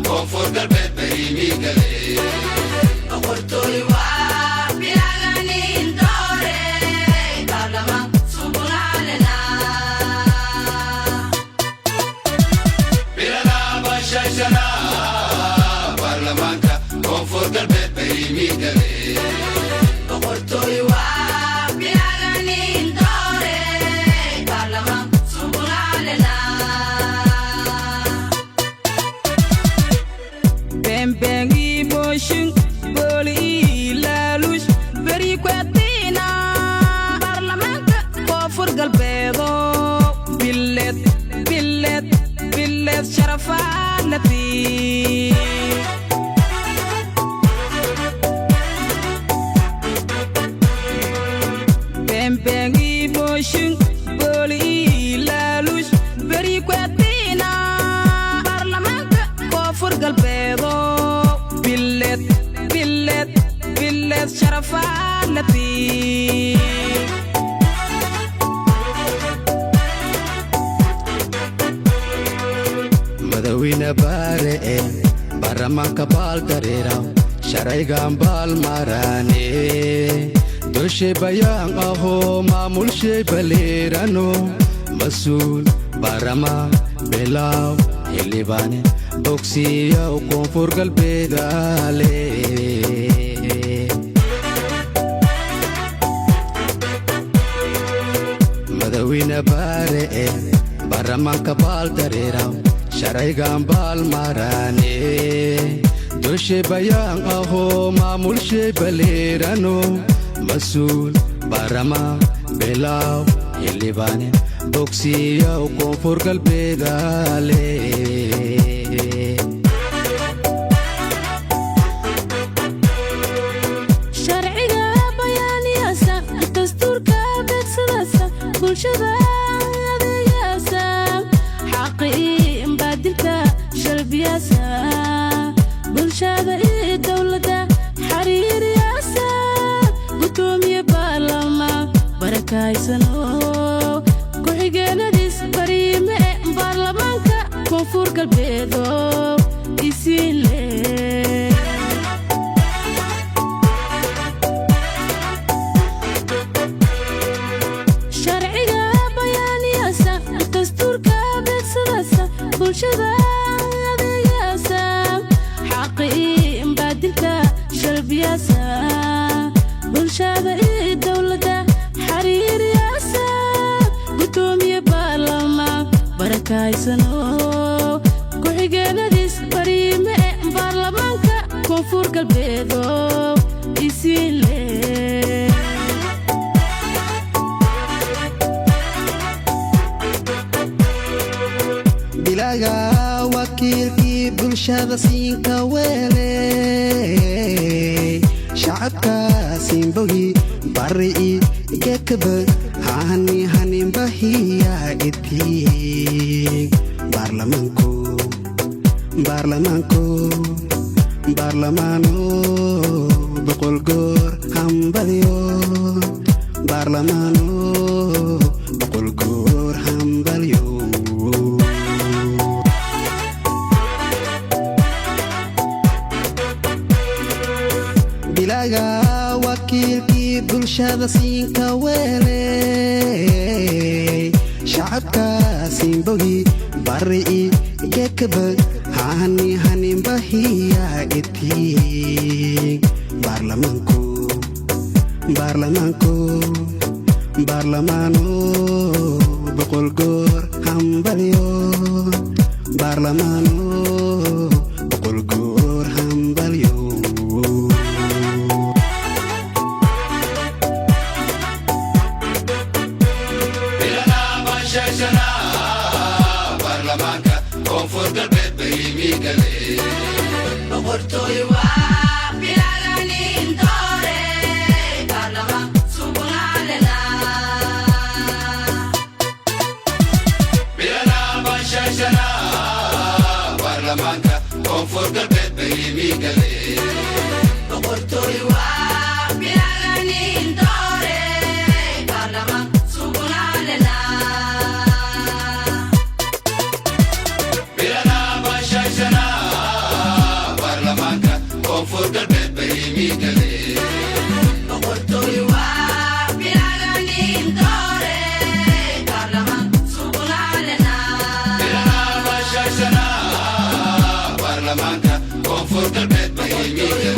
koonfur galbeed bariimi galee boqortooy waa bilaaganiin doore baarlamaan sugunaalena bilalaa bashashana baarlamaanka koonfur galbeed bariimi galee boqortooy waa bilaaganiin doore baarlamaan sugunaalena Bengi motion boli lalush beri kwatina parlamenta koonfur galbeedo billet sharafaanati Bengi motion boli lalush beri kwatina parlamenta koonfur galbeedo billet sharafaanati madawina bare baarlamaanka baal dareeraw sharcigan baal marane doshay bayaan ahoo maamulshay baleerano masuul baarlamaan bilaaw xildhibaane bogsiyaw koonfur galbeedaale madawina bare baarlamaanka baal dareeraw sharcigan baal marane doshay bayaan ahoo maamulshay baleerano masuul baarlamaan bilaaw xildhibaane bogsiyaw koonfur galbeedaale sharciga bayaaniyasa dastuurka beegsadasa bulshada adeegayasa xaqii baadilka shalbiyasa bulshada iyo dowladda xariiriyasa gudoomiye baarlamaan barakaysano ku-xigeenadiis bariime baarlamaanka koonfur galbeedo isiin leh sharciga bayaaniyasa dastuurka beegsadasa bulshada adeegayasa xaqii baadilka shalbiyasa bulshada iyo dowladda xariiriyasa gudoomiye baarlamaan barakaysano ku-xigeenadiis bariime baarlamaanka koonfur galbeedo isiin leh bilaga wakiilkii bulshada siinka weele shacabka siinbogi bari gekaba hani haninbahiya itiin baarlamaano boqol goor hambaliyo baarlamaano boqol goor hambaliyo bilaga wakiilkii bulshada siinka weele shacabka siinbogi bari gekaba hani haninbahiya itiin baarlamaano boqol goor hambaliyo baarlamaano boqol goor hambaliyo bilalaa bashashana baarlamaanka koonfur galbeed bariimi galee boqortooy waa bilaaganiin doore baarlamaan sugunaalena bilalaa bashashana baarlamaanka koonfur galbeed bariimi galee boqortooy waa bilaaganiin doore baarlamaan sugunaalena bilalaa bashashana بيقلي بقرطوي وبيلغنين دوري برلمان سوقنا لنا بلنا بشاشنا برلمانك كونفور قلبت بيقلي